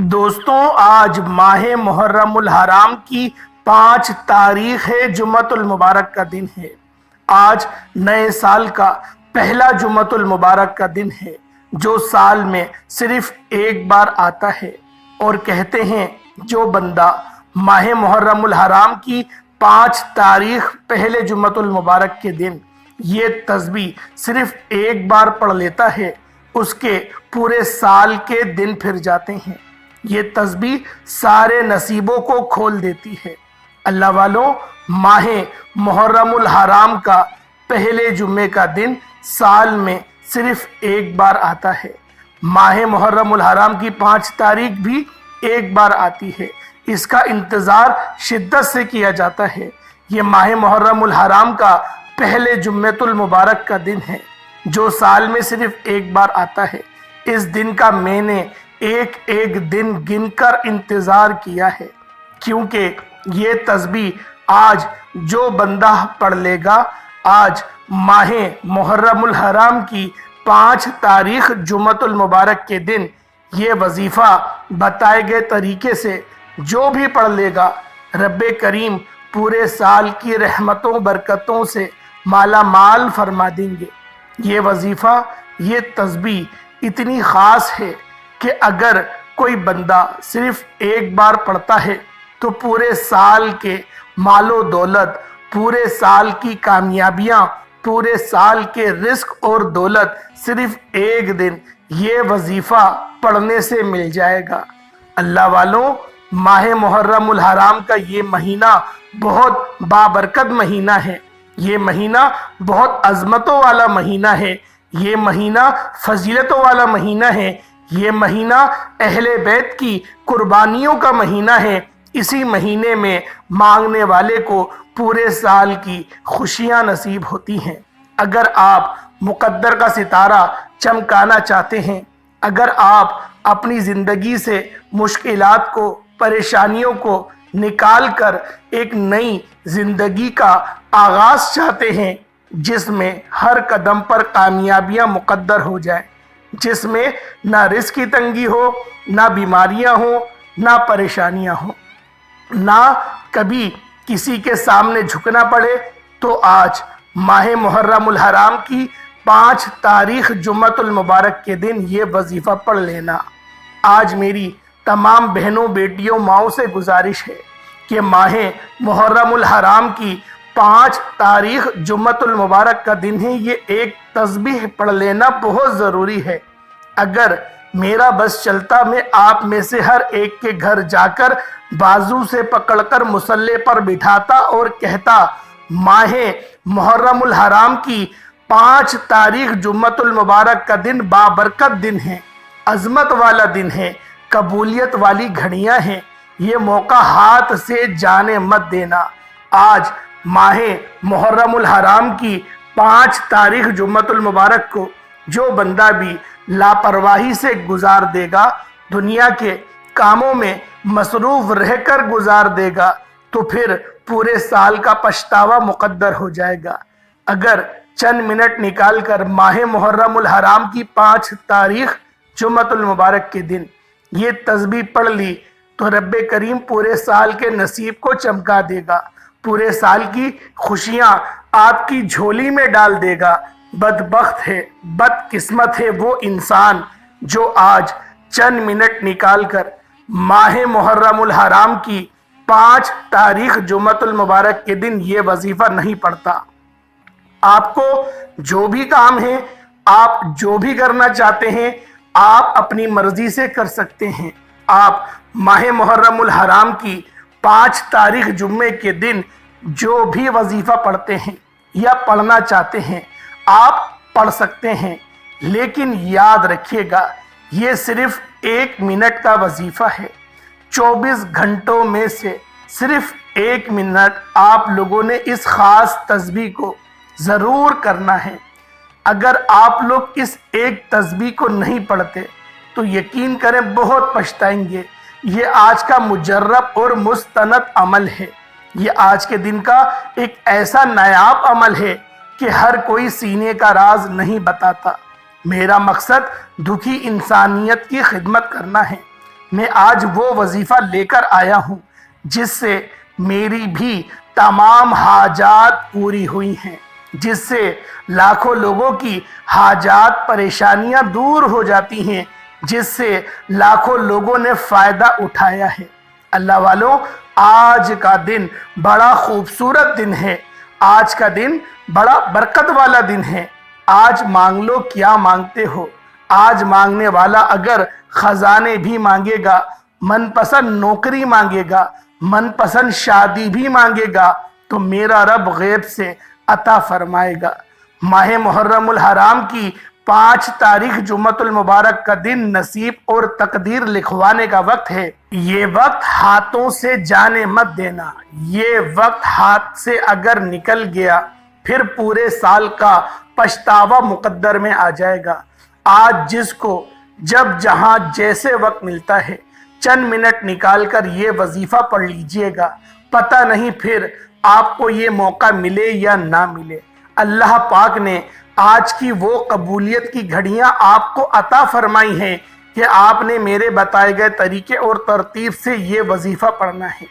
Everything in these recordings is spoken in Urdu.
دوستوں، آج ماہ محرم الحرام کی 5 تاریخ ہے، جمعۃ المبارک کا دن ہے۔ آج نئے سال کا پہلا جمعۃ المبارک کا دن ہے، جو سال میں صرف ایک بار آتا ہے۔ اور کہتے ہیں جو بندہ ماہ محرم الحرام کی 5 تاریخ پہلے جمعۃ المبارک کے دن یہ تسبیح صرف ایک بار پڑھ لیتا ہے، اس کے پورے سال کے دن پھر جاتے ہیں۔ یہ تسبیح سارے نصیبوں کو کھول دیتی ہے۔ اللہ والوں، ماہ محرم الحرام کا پہلے جمعے کا دن سال میں صرف ایک بار آتا ہے۔ ماہ محرم الحرام کی 5 تاریخ بھی ایک بار آتی ہے۔ اس کا انتظار شدت سے کیا جاتا ہے۔ یہ ماہ محرم الحرام کا پہلے جمعۃ المبارک کا دن ہے، جو سال میں صرف ایک بار آتا ہے۔ اس دن کا میں نے ایک ایک دن گن کر انتظار کیا ہے، کیونکہ یہ تسبیح آج جو بندہ پڑھ لے گا، آج ماہ محرم الحرام کی 5 تاریخ جمعۃ المبارک کے دن یہ وظیفہ بتائے گئے طریقے سے جو بھی پڑھ لے گا، رب کریم پورے سال کی رحمتوں برکتوں سے مالا مال فرما دیں گے۔ یہ وظیفہ، یہ تسبیح اتنی خاص ہے کہ اگر کوئی بندہ صرف ایک بار پڑھتا ہے تو پورے سال کے مال و دولت، پورے سال کی کامیابیاں، پورے سال کے رزق اور دولت صرف ایک دن یہ وظیفہ پڑھنے سے مل جائے گا۔ اللہ والوں، ماہ محرم الحرام کا یہ مہینہ بہت بابرکت مہینہ ہے۔ یہ مہینہ بہت عظمتوں والا مہینہ ہے۔ یہ مہینہ فضیلتوں والا مہینہ ہے۔ یہ مہینہ اہل بیت کی قربانیوں کا مہینہ ہے۔ اسی مہینے میں مانگنے والے کو پورے سال کی خوشیاں نصیب ہوتی ہیں۔ اگر آپ مقدر کا ستارہ چمکانا چاہتے ہیں، اگر آپ اپنی زندگی سے مشکلات کو، پریشانیوں کو نکال کر ایک نئی زندگی کا آغاز چاہتے ہیں، جس میں ہر قدم پر کامیابیاں مقدر ہو جائیں، جس میں نہ رزق کی تنگی ہو، نہ بیماریاں ہوں، نہ پریشانیاں ہوں، نہ کبھی کسی کے سامنے جھکنا پڑے، تو آج ماہ محرم الحرام کی 5 تاریخ جمعۃ المبارک کے دن یہ وظیفہ پڑھ لینا۔ آج میری تمام بہنوں، بیٹیوں، ماؤں سے گزارش ہے کہ ماہ محرم الحرام کی 5 تاریخ جمعۃ المبارک کا دن ہے، یہ ایک تسبیح پڑھ لینا بہت ضروری ہے۔ اگر میرا بس چلتا، میں آپ میں سے ہر ایک کے گھر جا کر بازو سے پکڑ کر مصلی پر بٹھاتا اور کہتا، ماہ محرم الحرام کی 5 تاریخ جمعۃ المبارک کا دن بابرکت دن ہے، عظمت والا دن ہے، قبولیت والی گھڑیاں ہیں، یہ موقع ہاتھ سے جانے مت دینا۔ آج ماہ محرم الحرام کی 5 تاریخ جمعۃ المبارک کو جو بندہ بھی لاپرواہی سے گزار دے گا، دنیا کے کاموں میں مصروف رہ کر گزار دے گا، تو پھر پورے سال کا پچھتاوا مقدر ہو جائے گا۔ اگر چند منٹ نکال کر ماہ محرم الحرام کی 5 تاریخ جمعۃ المبارک کے دن یہ تسبیح پڑھ لی، تو رب کریم پورے سال کے نصیب کو چمکا دے گا، پورے سال کی خوشیاں آپ کی جھولی میں ڈال دے گا۔ بدبخت ہے، بدقسمت ہے وہ انسان جو آج چند منٹ نکال کر ماہ محرم الحرام کی 5 تاریخ جمعۃ المبارک کے دن یہ وظیفہ نہیں پڑھتا۔ آپ کو جو بھی کام ہے، آپ جو بھی کرنا چاہتے ہیں، آپ اپنی مرضی سے کر سکتے ہیں۔ آپ ماہ محرم الحرام کی 5 تاریخ جمعے کے دن جو بھی وظیفہ پڑھتے ہیں یا پڑھنا چاہتے ہیں، آپ پڑھ سکتے ہیں، لیکن یاد رکھیے گا، یہ صرف 1 منٹ کا وظیفہ ہے۔ 24 گھنٹوں میں سے صرف 1 منٹ آپ لوگوں نے اس خاص تسبیح کو ضرور کرنا ہے۔ اگر آپ لوگ اس ایک تسبیح کو نہیں پڑھتے تو یقین کریں بہت پچھتائیں گے۔ یہ آج کا مجرب اور مستند عمل ہے۔ یہ آج کے دن کا ایک ایسا نایاب عمل ہے کہ ہر کوئی سینے کا راز نہیں بتاتا۔ میرا مقصد دکھی انسانیت کی خدمت کرنا ہے۔ میں آج وہ وظیفہ لے کر آیا ہوں جس سے میری بھی تمام حاجات پوری ہوئی ہیں، جس سے لاکھوں لوگوں کی حاجات پریشانیاں دور ہو جاتی ہیں، جس سے لاکھوں لوگوں نے فائدہ اٹھایا ہے۔ اللہ والوں، آج کا دن بڑا خوبصورت دن ہے، آج کا دن بڑا برکت والا دن ہے۔ آج مانگ لو کیا مانگتے ہو۔ آج مانگنے والا اگر خزانے بھی مانگے گا، من پسند نوکری مانگے گا، من پسند شادی بھی مانگے گا تو میرا رب غیب سے عطا فرمائے گا۔ ماہ محرم الحرام کی 5 تاریخ جمعۃ المبارک کا دن نصیب اور تقدیر لکھوانے کا وقت ہے۔ یہ وقت ہاتھوں سے جانے مت دینا۔ یہ وقت ہاتھ سے اگر نکل گیا پھر پورے سال کا پچھتاوا مقدر میں آ جائے گا۔ آج جس کو جب جہاں جیسے وقت ملتا ہے چند منٹ نکال کر یہ وظیفہ پڑھ لیجئے گا، پتہ نہیں پھر آپ کو یہ موقع ملے یا نہ ملے۔ اللہ پاک نے آج کی وہ قبولیت کی گھڑیاں آپ کو عطا فرمائی ہیں کہ آپ نے میرے بتائے گئے طریقے اور ترتیب سے یہ وظیفہ پڑھنا ہے۔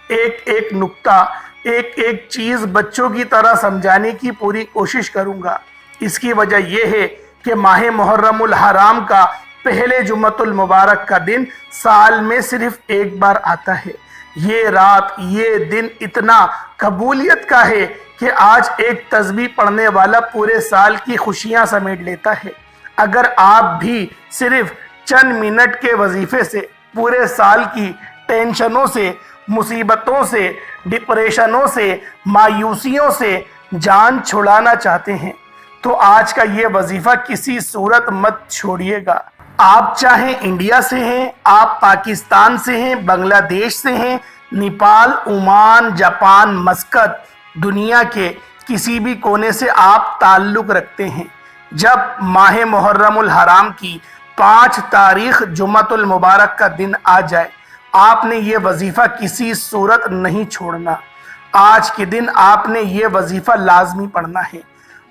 ایک ایک نکتہ، ایک ایک چیز بچوں کی طرح سمجھانے کی پوری کوشش کروں گا۔ اس کی وجہ یہ ہے کہ ماہ محرم الحرام کا پہلے جمعۃ المبارک کا دن سال میں صرف ایک بار آتا ہے۔ یہ رات، یہ دن اتنا قبولیت کا ہے کہ آج ایک تسبیح پڑھنے والا پورے سال کی خوشیاں سمیٹ لیتا ہے۔ اگر آپ بھی صرف چند منٹ کے وظیفے سے پورے سال کی ٹینشنوں سے، مصیبتوں سے، ڈپریشنوں سے، مایوسیوں سے جان چھڑانا چاہتے ہیں تو آج کا یہ وظیفہ کسی صورت مت چھوڑیے گا۔ آپ چاہیں انڈیا سے ہیں، آپ پاکستان سے ہیں، بنگلہ دیش سے ہیں، نیپال، عمان، جاپان، مسقط، دنیا کے کسی بھی کونے سے آپ تعلق رکھتے ہیں، جب ماہ محرم الحرام کی 5 تاریخ جمعۃ المبارک کا دن آ جائے آپ نے یہ وظیفہ کسی صورت نہیں چھوڑنا۔ آج کے دن آپ نے یہ وظیفہ لازمی پڑھنا ہے۔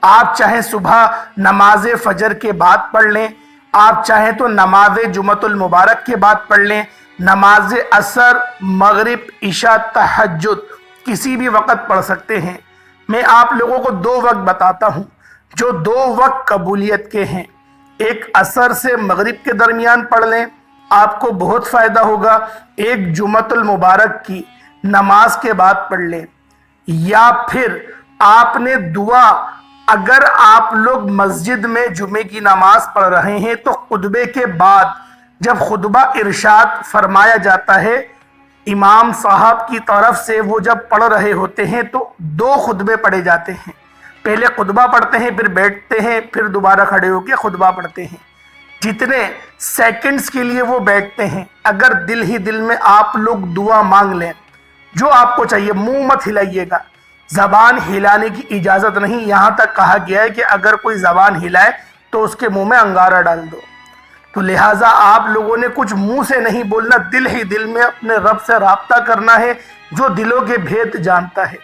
آپ چاہیں صبح نماز فجر کے بعد پڑھ لیں، آپ چاہیں تو نماز جمعۃ المبارک کے بعد پڑھ لیں، نماز عصر، مغرب، عشاء، تہجد کسی بھی وقت پڑھ سکتے ہیں۔ میں آپ لوگوں کو 2 وقت بتاتا ہوں جو 2 وقت قبولیت کے ہیں۔ ایک عصر سے مغرب کے درمیان پڑھ لیں، آپ کو بہت فائدہ ہوگا۔ ایک جمعۃ المبارک کی نماز کے بعد پڑھ لیں، یا پھر آپ نے دعا، اگر آپ لوگ مسجد میں جمعے کی نماز پڑھ رہے ہیں تو خطبے کے بعد جب خطبہ ارشاد فرمایا جاتا ہے امام صاحب کی طرف سے، وہ جب پڑھ رہے ہوتے ہیں تو 2 خطبے پڑھے جاتے ہیں۔ پہلے خطبہ پڑھتے ہیں، پھر بیٹھتے ہیں، پھر دوبارہ کھڑے ہو کے خطبہ پڑھتے ہیں۔ جتنے سیکنڈز کے لیے وہ بیٹھتے ہیں، اگر دل ہی دل میں آپ لوگ دعا مانگ لیں جو آپ کو چاہیے، منہ مت ہلائیے گا، زبان ہلانے کی اجازت نہیں۔ یہاں تک کہا گیا ہے کہ اگر کوئی زبان ہلائے تو اس کے منہ میں انگارہ ڈال دو۔ تو لہٰذا آپ لوگوں نے کچھ منہ سے نہیں بولنا، دل ہی دل میں اپنے رب سے رابطہ کرنا ہے جو دلوں کے بھید جانتا ہے۔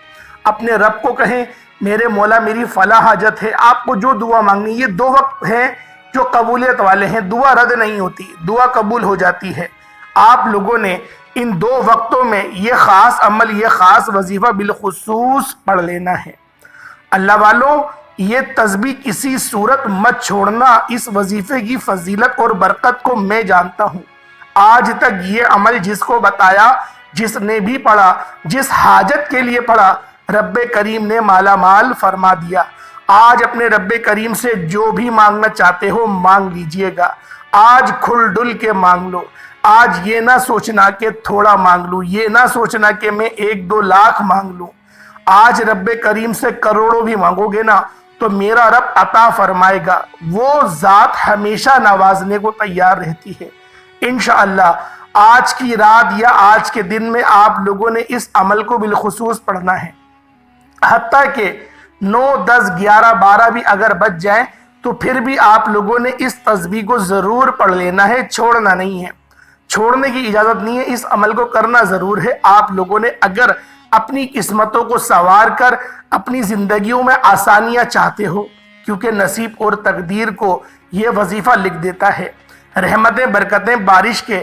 اپنے رب کو کہیں میرے مولا میری فلاں حاجت ہے، آپ کو جو دعا مانگنی۔ یہ 2 وقت ہیں جو قبولیت والے ہیں، دعا رد نہیں ہوتی، دعا قبول ہو جاتی ہے۔ آپ لوگوں نے ان 2 وقتوں میں یہ خاص عمل، یہ خاص وظیفہ بالخصوص پڑھ لینا ہے۔ اللہ والوں، یہ تسبیح کسی صورت مت چھوڑنا۔ اس وظیفے کی فضیلت اور برکت کو میں جانتا ہوں۔ آج تک یہ عمل جس کو بتایا، جس نے بھی پڑھا، جس حاجت کے لیے پڑھا، رب کریم نے مالا مال فرما دیا۔ آج اپنے رب کریم سے جو بھی مانگنا چاہتے ہو مانگ لیجئے گا۔ آج کھل ڈل کے مانگ لو۔ آج یہ نہ سوچنا کہ تھوڑا مانگ لوں، یہ نہ سوچنا کہ میں 1-2 لاکھ مانگ لوں۔ آج رب کریم سے کروڑوں بھی مانگو گے نا تو میرا رب عطا فرمائے گا۔ وہ ذات ہمیشہ نوازنے کو تیار رہتی ہے۔ انشاءاللہ آج کی رات یا آج کے دن میں آپ لوگوں نے اس عمل کو بالخصوص پڑھنا ہے۔ حتیٰ کہ 9، 10، 11، 12 بھی اگر بچ جائیں تو پھر بھی آپ لوگوں نے اس تسبیح کو ضرور پڑھ لینا ہے، چھوڑنا نہیں ہے۔ چھوڑنے کی اجازت نہیں ہے، اس عمل کو کرنا ضرور ہے۔ آپ لوگوں نے اگر اپنی قسمتوں کو سنوار کر اپنی زندگیوں میں آسانیاں چاہتے ہو، کیونکہ نصیب اور تقدیر کو یہ وظیفہ لکھ دیتا ہے۔ رحمتیں، برکتیں بارش کے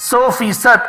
100%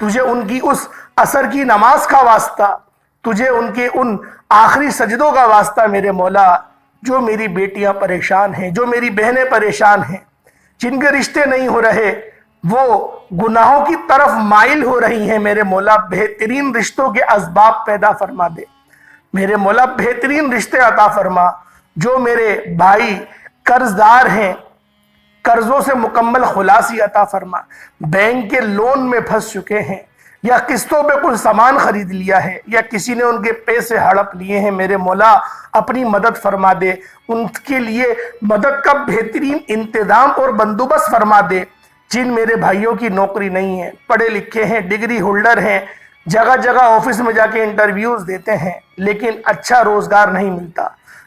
تجھے ان کی اس عصر کی نماز کا واسطہ، تجھے ان کے ان آخری سجدوں کا واسطہ میرے مولا، جو میری بیٹیاں پریشان ہیں، جو میری بہنیں پریشان ہیں، جن کے رشتے نہیں ہو رہے، وہ گناہوں کی طرف مائل ہو رہی ہیں، میرے مولا بہترین رشتوں کے اسباب پیدا فرما دے، میرے مولا بہترین رشتے عطا فرما۔ جو میرے بھائی قرض دار ہیں، قرضوں سے مکمل خلاصی عطا فرما، بینک کے لون میں پھنس چکے ہیں، یا قسطوں پہ کچھ سامان خرید لیا ہے، یا کسی نے ان کے پیسے ہڑپ لیے ہیں، میرے مولا اپنی مدد فرما دے، ان کے لیے مدد کا بہترین انتظام اور بندوبست فرما دے۔ جن میرے بھائیوں کی نوکری نہیں ہے، پڑھے لکھے ہیں، ڈگری ہولڈر ہیں، جگہ جگہ آفس میں جا کے انٹرویوز دیتے ہیں، لیکن اچھا روزگار نہیں ملتا،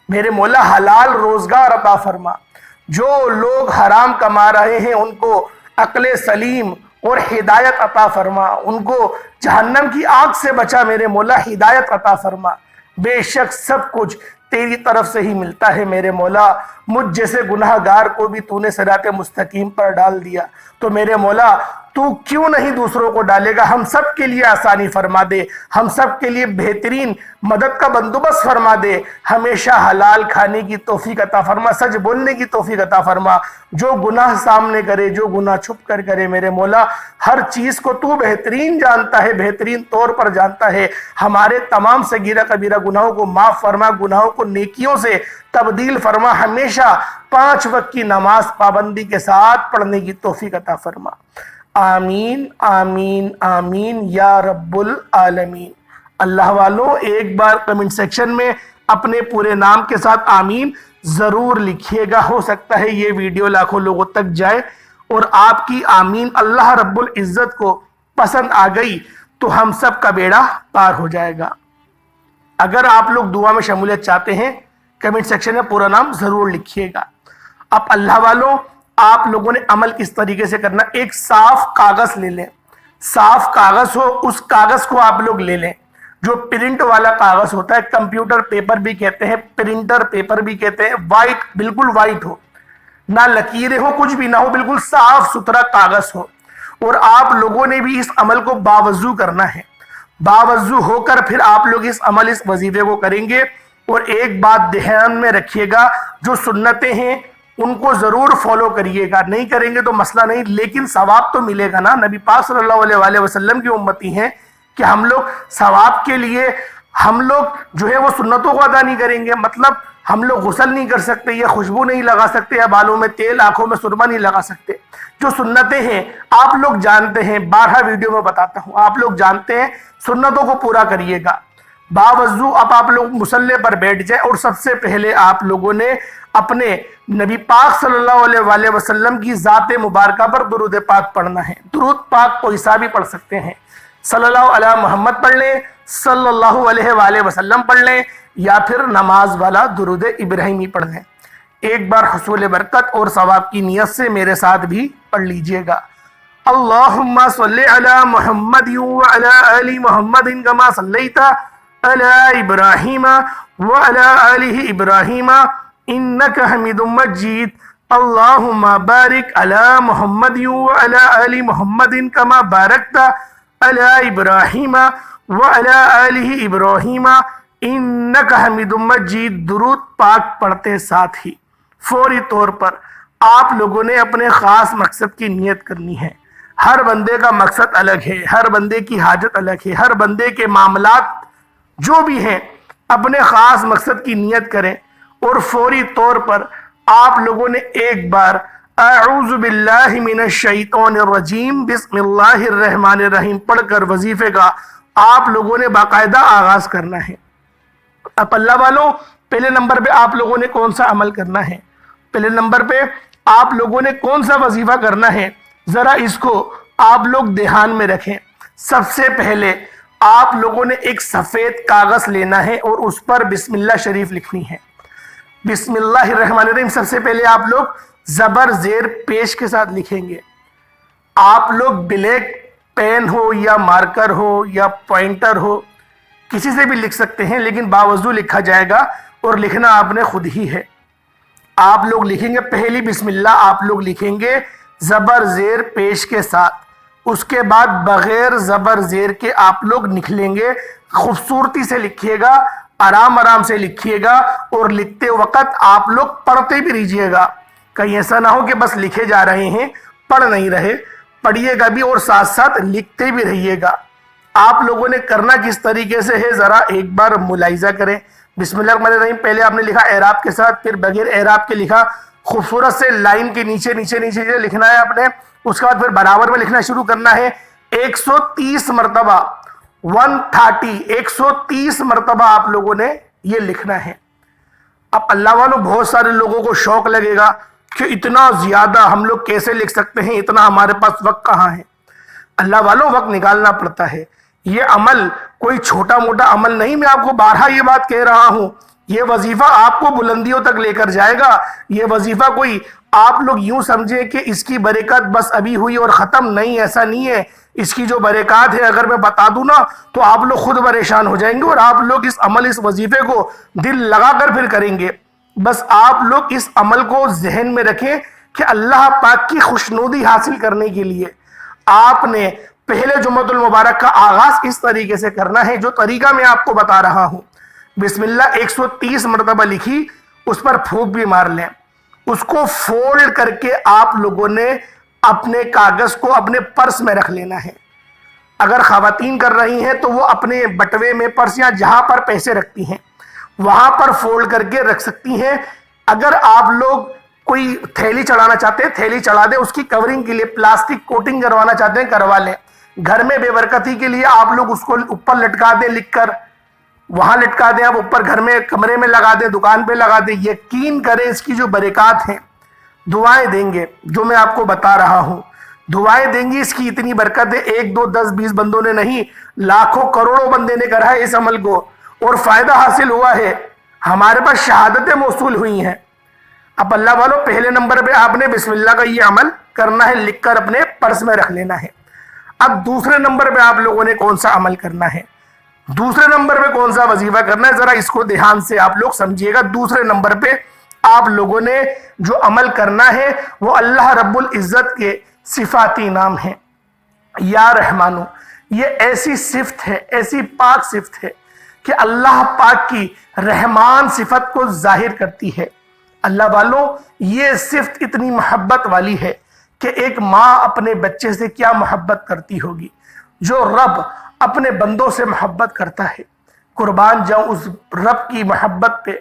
میرے مولا حلال روزگار عطا فرما۔ جو لوگ حرام کما رہے ہیں ان کو عقل سلیم اور ہدایت عطا فرما، ان کو جہنم کی آگ سے بچا، میرے مولا ہدایت عطا فرما۔ بے شک سب کچھ تیری طرف سے ہی ملتا ہے میرے مولا، مجھ جیسے گناہگار کو بھی تو نے صراط مستقیم پر ڈال دیا، تو میرے مولا تو کیوں نہیں دوسروں کو ڈالے گا؟ ہم سب کے لیے آسانی فرما دے، ہم سب کے لیے بہترین مدد کا بندوبست فرما دے، ہمیشہ حلال کھانے کی توفیق عطا فرما، سچ بولنے کی توفیق عطا فرما۔ جو گناہ سامنے کرے، جو گناہ چھپ کر کرے، میرے مولا ہر چیز کو تو بہترین جانتا ہے، بہترین طور پر جانتا ہے۔ ہمارے تمام صغیرہ کبیرہ گناہوں کو معاف فرما، گناہوں کو نیکیوں سے تبدیل فرما، ہمیشہ 5 وقت کی نماز پابندی کے ساتھ پڑھنے کی توفیق عطا فرما۔ آمین آمین آمین یا رب العالمین۔ اللہ والوں ایک بار کمنٹ سیکشن میں اپنے پورے نام کے ساتھ آمین ضرور لکھیے گا، ہو سکتا ہے یہ ویڈیو لاکھوں لوگوں تک جائے اور آپ کی آمین اللہ رب العزت کو پسند آ گئی تو ہم سب کا بیڑا پار ہو جائے گا۔ اگر آپ لوگ دعا میں شمولیت چاہتے ہیں کمنٹ سیکشن میں پورا نام ضرور لکھیے گا۔ اب اللہ والوں آپ لوگوں نے عمل کس طریقے سے کرنا، ایک صاف کاغذ لے لیں، صاف کاغذ ہو، اس کاغذ کو آپ لوگ لے لیں جو پرنٹ والا کاغذ ہوتا ہے، کمپیوٹر پیپر بھی کہتے ہیں، پرنٹر پیپر بھی کہتے ہیں، وائٹ، بالکل وائٹ ہو، نہ لکیریں ہو، کچھ بھی نہ ہو، بالکل صاف ستھرا کاغذ ہو، اور آپ لوگوں نے بھی اس عمل کو باوضو کرنا ہے۔ باوضو ہو کر پھر آپ لوگ اس عمل، اس وظیفے کو کریں گے، اور ایک بات دھیان میں رکھیے گا، جو سنتیں ہیں ان کو ضرور فالو کریے گا، نہیں کریں گے تو مسئلہ نہیں، لیکن ثواب تو ملے گا نا۔ نبی پاک صلی اللہ علیہ وآلہ وسلم کی امتی ہیں کہ ہم لوگ ثواب کے لیے ہم لوگ جو ہے وہ سنتوں کو ادا نہیں کریں گے، مطلب ہم لوگ غسل نہیں کر سکتے، یا خوشبو نہیں لگا سکتے، یا بالوں میں تیل، آنکھوں میں سرما نہیں لگا سکتے۔ جو سنتیں ہیں آپ لوگ جانتے ہیں، 12 ویڈیو میں بتاتا ہوں، آپ لوگ جانتے ہیں، سنتوں کو پورا کریے گا۔ باوضو اب آپ لوگ مصلی پر بیٹھ جائیں، اور سب سے پہلے آپ لوگوں نے اپنے نبی پاک صلی اللہ علیہ وآلہ وسلم کی ذات مبارکہ پر درود پاک پڑھنا ہے۔ درود پاک کوئی سا بھی پڑھ سکتے ہیں، صلی اللہ علیہ محمد پڑھ لیں، صلی اللہ علیہ وآلہ وسلم پڑھ لیں، یا پھر نماز والا درود ابراہیمی پڑھ لیں۔ ایک بار حصول برکت اور ثواب کی نیت سے میرے ساتھ بھی پڑھ لیجئے گا۔ اللہم صلی علی محمد وعلی آل محمد کما صلیت علی ابراہیم وعلی آل ابراہیم انک حمید مجید۔ اللہم بارک علی محمد وعلی آل محمد کما بارکت علی ابراہیم وعلی آل ابراہیم انک حمید مجید۔ درود پاک پڑھتے ساتھ ہی فوری طور پر آپ لوگوں نے اپنے خاص مقصد کی نیت کرنی ہے۔ ہر بندے کا مقصد الگ ہے، ہر بندے کی حاجت الگ ہے، ہر بندے کے معاملات جو بھی ہیں، اپنے خاص مقصد کی نیت کریں، اور فوری طور پر آپ لوگوں نے ایک بار اعوذ باللہ من الشیطان الرجیم بسم اللہ الرحمن الرحیم پڑھ کر وظیفے کا آپ لوگوں نے باقاعدہ آغاز کرنا ہے۔ اب اللہ والوں پہلے نمبر پہ آپ لوگوں نے کون سا عمل کرنا ہے، پہلے نمبر پہ آپ لوگوں نے کون سا وظیفہ کرنا ہے، ذرا اس کو آپ لوگ دھیان میں رکھیں۔ سب سے پہلے آپ لوگوں نے ایک سفید کاغذ لینا ہے اور اس پر بسم اللہ شریف لکھنی ہے۔ بسم اللہ الرحمن الرحیم سب سے پہلے آپ لوگ زبر زیر پیش کے ساتھ لکھیں گے۔ آپ لوگ بلیک پین ہو یا مارکر ہو یا پوائنٹر ہو، کسی سے بھی لکھ سکتے ہیں، لیکن باوضو لکھا جائے گا، اور لکھنا آپ نے خود ہی ہے۔ آپ لوگ لکھیں گے، پہلی بسم اللہ آپ لوگ لکھیں گے زبر زیر پیش کے ساتھ، اس کے بعد بغیر زبر زیر کے آپ لوگ نکلیں گے. خوبصورتی سے لکھیے گا, آرام آرام سے لکھیے گا, اور لکھتے وقت آپ لوگ پڑھتے بھی رہیے گا. کہیں ایسا نہ ہو کہ بس لکھے جا رہے ہیں, پڑھ نہیں رہے. پڑھیے گا بھی اور ساتھ ساتھ لکھتے بھی رہیے گا. آپ لوگوں نے کرنا کس طریقے سے ہے ذرا ایک بار ملاحظہ کریں. بسم اللہ الرحمن الرحیم پہلے آپ نے لکھا اعراب کے ساتھ, پھر بغیر اعراب کے لکھا. خوبصورت سے لائن کے نیچے نیچے نیچے لکھنا ہے آپ نے. اس کے بعد پھر برابر میں لکھنا شروع کرنا ہے. 130 مرتبہ 130 مرتبہ آپ لوگوں نے یہ لکھنا ہے. اب اللہ والوں بہت سارے لوگوں کو شوق لگے گا کہ اتنا زیادہ ہم لوگ کیسے لکھ سکتے ہیں, اتنا ہمارے پاس وقت کہاں ہے. اللہ والوں وقت نکالنا پڑتا ہے. یہ عمل کوئی چھوٹا موٹا عمل نہیں. میں آپ کو بارہا یہ بات کہہ رہا ہوں, یہ وظیفہ آپ کو بلندیوں تک لے کر جائے گا. یہ وظیفہ کوئی آپ لوگ یوں سمجھیں کہ اس کی برکت بس ابھی ہوئی اور ختم, نہیں, ایسا نہیں ہے. اس کی جو برکات ہے اگر میں بتا دوں نا تو آپ لوگ خود پریشان ہو جائیں گے, اور آپ لوگ اس عمل اس وظیفے کو دل لگا کر پھر کریں گے. بس آپ لوگ اس عمل کو ذہن میں رکھیں کہ اللہ پاک کی خوشنودی حاصل کرنے کے لیے آپ نے پہلے جمعۃ المبارک کا آغاز اس طریقے سے کرنا ہے جو طریقہ میں آپ کو بتا رہا ہوں. بسم اللہ 130 مرتبہ لکھی, اس پر پھونک بھی مار لیں. اس کو فولڈ کر کے آپ لوگوں نے اپنے کاغذ کو اپنے پرس میں رکھ لینا ہے. اگر خواتین کر رہی ہیں تو وہ اپنے بٹوے میں, پرس یا جہاں پر پیسے رکھتی ہیں وہاں پر فولڈ کر کے رکھ سکتی ہیں. اگر آپ لوگ کوئی تھیلی چڑھانا چاہتے ہیں تھیلی چڑھا دیں, اس کی کورنگ کے لیے پلاسٹک کوٹنگ کروانا چاہتے ہیں کروا لیں. گھر میں بے برکتی کے لیے آپ لوگ اس کو اوپر لٹکا دیں, لکھ کر وہاں لٹکا دیں, آپ اوپر گھر میں کمرے میں لگا دیں, دکان پہ لگا دیں. یقین کریں اس کی جو برکات ہیں, دعائیں دیں گے جو میں آپ کو بتا رہا ہوں, دعائیں دیں گی. اس کی اتنی برکت ہے, 1 2 10 20 بندوں نے نہیں, لاکھوں کروڑوں بندے نے کرا ہے اس عمل کو اور فائدہ حاصل ہوا ہے. ہمارے پاس شہادتیں موصول ہوئی ہیں. اب اللہ والوں پہلے نمبر پہ آپ نے بسم اللہ کا یہ عمل کرنا ہے, لکھ کر اپنے پرس میں رکھ لینا ہے. اب دوسرے نمبر پہ آپ لوگوں نے کون سا عمل کرنا ہے, دوسرے نمبر پہ کون سا وظیفہ کرنا ہے, ذرا اس کو دھیان سے آپ لوگ سمجھیے گا. دوسرے نمبر پہ آپ لوگوں نے جو عمل کرنا ہے وہ اللہ رب العزت کے صفاتی نام ہیں. یا رحمانو, یہ ایسی صفت ہے, ایسی پاک صفت ہے کہ اللہ پاک کی رحمان صفت کو ظاہر کرتی ہے. اللہ والوں یہ صفت اتنی محبت والی ہے کہ ایک ماں اپنے بچے سے کیا محبت کرتی ہوگی. جو رب اپنے بندوں سے محبت کرتا ہے, قربان جاؤں اس رب کی محبت پہ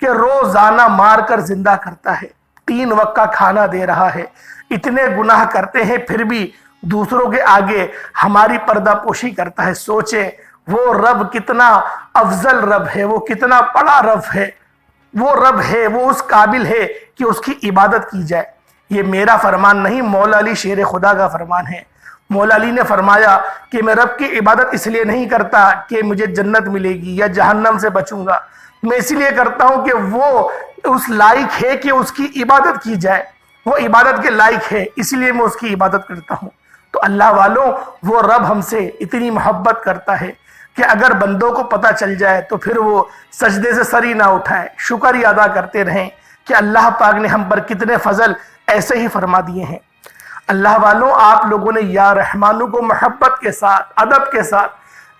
کہ روزانہ مار کر زندہ کرتا ہے, 3 وقت کا کھانا دے رہا ہے. اتنے گناہ کرتے ہیں پھر بھی دوسروں کے آگے ہماری پردہ پوشی کرتا ہے. سوچیں وہ رب کتنا افضل رب ہے, وہ کتنا بڑا رب ہے. وہ رب ہے, وہ اس قابل ہے کہ اس کی عبادت کی جائے. یہ میرا فرمان نہیں, مولا علی شیر خدا کا فرمان ہے. مولا علی نے فرمایا کہ میں رب کی عبادت اس لیے نہیں کرتا کہ مجھے جنت ملے گی یا جہنم سے بچوں گا, میں اس لیے کرتا ہوں کہ وہ اس لائق ہے کہ اس کی عبادت کی جائے. وہ عبادت کے لائق ہے, اس لیے میں اس کی عبادت کرتا ہوں. تو اللہ والوں وہ رب ہم سے اتنی محبت کرتا ہے کہ اگر بندوں کو پتہ چل جائے تو پھر وہ سجدے سے سر ہی نہ اٹھائے, شکر ہی ادا کرتے رہیں کہ اللہ پاک نے ہم پر کتنے فضل ایسے ہی فرما دیے ہیں. اللہ والوں آپ لوگوں نے یا رحمانو کو محبت کے ساتھ, ادب کے ساتھ,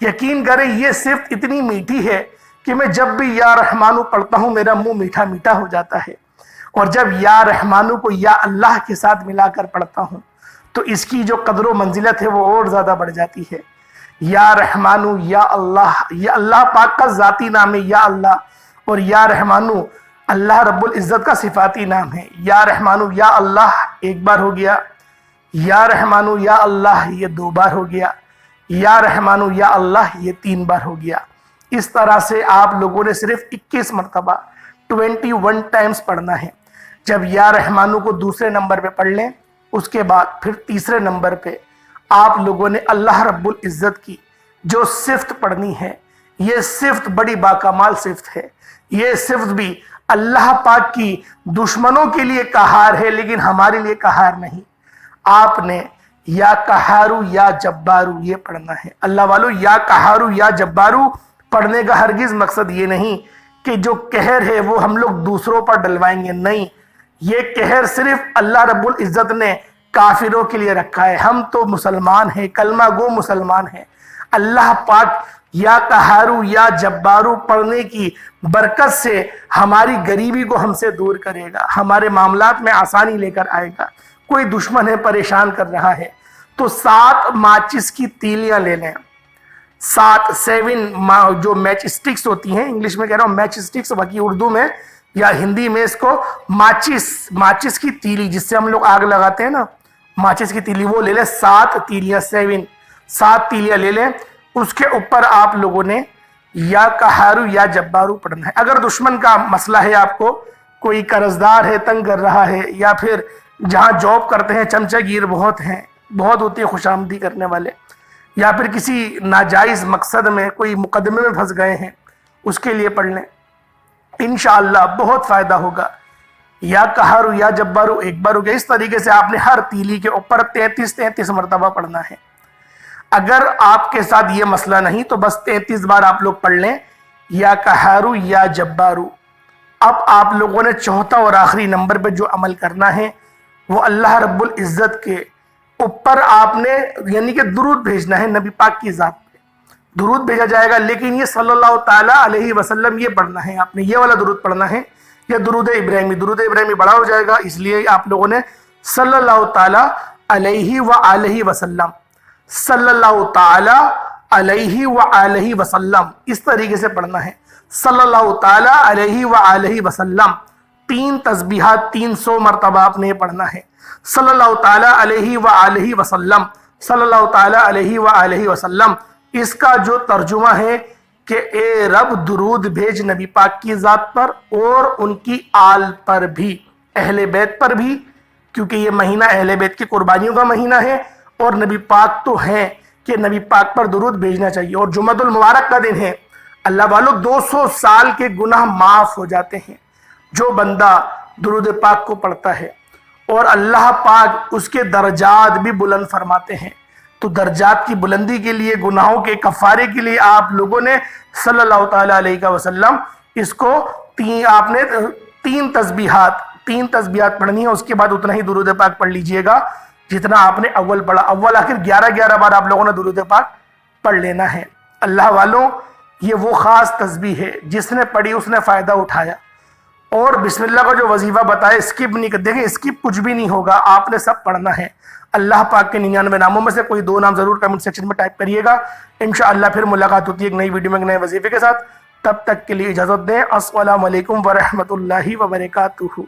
یقین کریں یہ صفت اتنی میٹھی ہے کہ میں جب بھی یا رحمانو پڑھتا ہوں میرا منہ میٹھا میٹھا ہو جاتا ہے. اور جب یا رحمانو کو یا اللہ کے ساتھ ملا کر پڑھتا ہوں تو اس کی جو قدر و منزلت ہے وہ اور زیادہ بڑھ جاتی ہے. یا رحمانو یا اللہ, یہ اللہ پاک کا ذاتی نام ہے یا اللہ, اور یا رحمانو اللہ رب العزت کا صفاتی نام ہے. یا رحمانو یا اللہ ایک بار ہو گیا, یا رحمانو یا اللہ یہ 2 بار ہو گیا, یا رحمانو یا اللہ یہ 3 بار ہو گیا. اس طرح سے آپ لوگوں نے صرف 21 مرتبہ 21 ٹائمز پڑھنا ہے. جب یا رحمانو کو دوسرے نمبر پہ پڑھ لیں, اس کے بعد پھر تیسرے نمبر پہ آپ لوگوں نے اللہ رب العزت کی جو صفت پڑھنی ہے. یہ صفت بڑی باکمال صفت ہے. یہ صفت بھی اللہ پاک کی دشمنوں کے لیے قہار ہے لیکن ہمارے لیے قہار نہیں. آپ نے یا قہارو یا جبارو یہ پڑھنا ہے. اللہ والو یا قہارو یا جبارو پڑھنے کا ہرگز مقصد یہ نہیں کہ جو قہر ہے وہ ہم لوگ دوسروں پر ڈلوائیں گے, نہیں. یہ قہر صرف اللہ رب العزت نے کافروں کے لیے رکھا ہے. ہم تو مسلمان ہیں, کلمہ گو مسلمان ہیں. اللہ پاک یا قہارو یا جبارو پڑھنے کی برکت سے ہماری غریبی کو ہم سے دور کرے گا, ہمارے معاملات میں آسانی لے کر آئے گا. کوئی دشمن ہے پریشان کر رہا ہے تو 7 ماچس کی تیلیاں لے لیں. 7 جو میچ سٹکس ہوتی ہیں, انگلش میں کہہ رہا ہوں میچ سٹکس, باقی اردو میں یا ہندی میں اس کو ماچس کی تیلی, جس سے ہم لوگ آگ لگاتے ہیں نا, ماچس کی تیلی, وہ لے لیں. 7 تیلیاں 7 تیلیاں لے لیں. اس کے اوپر آپ لوگوں نے یا قہارو یا جبارو پڑھنا ہے. اگر دشمن کا مسئلہ ہے, آپ کو کوئی قرضدار ہے تنگ کر رہا ہے, یا پھر جہاں جاب کرتے ہیں چمچہ گیر بہت ہوتی ہے خوش آمدی کرنے والے, یا پھر کسی ناجائز مقصد میں کوئی مقدمے میں پھنس گئے ہیں, اس کے لیے پڑھ لیں. انشاءاللہ بہت فائدہ ہوگا. یا قہارو یا جبارو ایک بار ہو گیا. اس طریقے سے آپ نے ہر تیلی کے اوپر 33 مرتبہ پڑھنا ہے. اگر آپ کے ساتھ یہ مسئلہ نہیں تو بس 33 بار آپ لوگ پڑھ لیں یا قہارو یا جبارو. اب آپ لوگوں نے چوتھا اور آخری نمبر پہ جو عمل کرنا ہے وہ اللہ رب العزت کے اوپر آپ نے یعنی کہ درود بھیجنا ہے. نبی پاک کی ذات پہ درود بھیجا جائے گا, لیکن یہ صلی اللہ تعالیٰ علیہ وسلم یہ پڑھنا ہے. آپ نے یہ والا درود پڑھنا ہے, یہ درود ابراہیمی بڑا ہو جائے گا, اس لیے آپ لوگوں نے صلی اللہ تعالیٰ علیہ وآلہ وسلم, صلی اللہ تعالیٰ علیہ وآلہ وسلم اس طریقے سے پڑھنا ہے. صلی اللہ تعالیٰ علیہ وآلہ وسلم 3 تسبیحات 300 مرتبہ آپ نے پڑھنا ہے. صلی اللہ تعالیٰ علیہ وآلہ وسلم, صلی اللہ تعالیٰ علیہ وآلہ وسلم. اس کا جو ترجمہ ہے کہ اے رب درود بھیج نبی پاک کی ذات پر اور ان کی آل پر بھی, اہل بیت پر بھی, کیونکہ یہ مہینہ اہل بیت کی قربانیوں کا مہینہ ہے, اور نبی پاک تو ہیں کہ نبی پاک پر درود بھیجنا چاہیے. اور جمعۃ المبارک کا دن ہے. اللہ والوں 200 سال کے گناہ معاف ہو جاتے ہیں جو بندہ درود پاک کو پڑھتا ہے, اور اللہ پاک اس کے درجات بھی بلند فرماتے ہیں. تو درجات کی بلندی کے لیے, گناہوں کے کفارے کے لیے آپ لوگوں نے صلی اللہ تعالیٰ علیہ وسلم اس کو آپ نے 3 تسبیحات پڑھنی ہے. اس کے بعد اتنا ہی درود پاک پڑھ لیجئے گا جتنا آپ نے اول پڑھا. اول آخر 11 بار آپ لوگوں نے درود پاک پڑھ لینا ہے. اللہ والوں یہ وہ خاص تسبیح ہے جس نے پڑھی اس نے فائدہ اٹھایا. اور بسم اللہ کا جو وظیفہ بتائے اسکپ نہیں کر, دیکھیں اسکپ کچھ بھی نہیں ہوگا, آپ نے سب پڑھنا ہے. اللہ پاک کے 99 ناموں میں سے کوئی 2 نام ضرور کمنٹ سیکشن میں ٹائپ کریے گا. انشاءاللہ پھر ملاقات ہوتی ہے ایک نئی ویڈیو میں ایک نئے وظیفے کے ساتھ. تب تک کے لیے اجازت دیں. السلام علیکم ورحمۃ اللہ وبرکاتہ.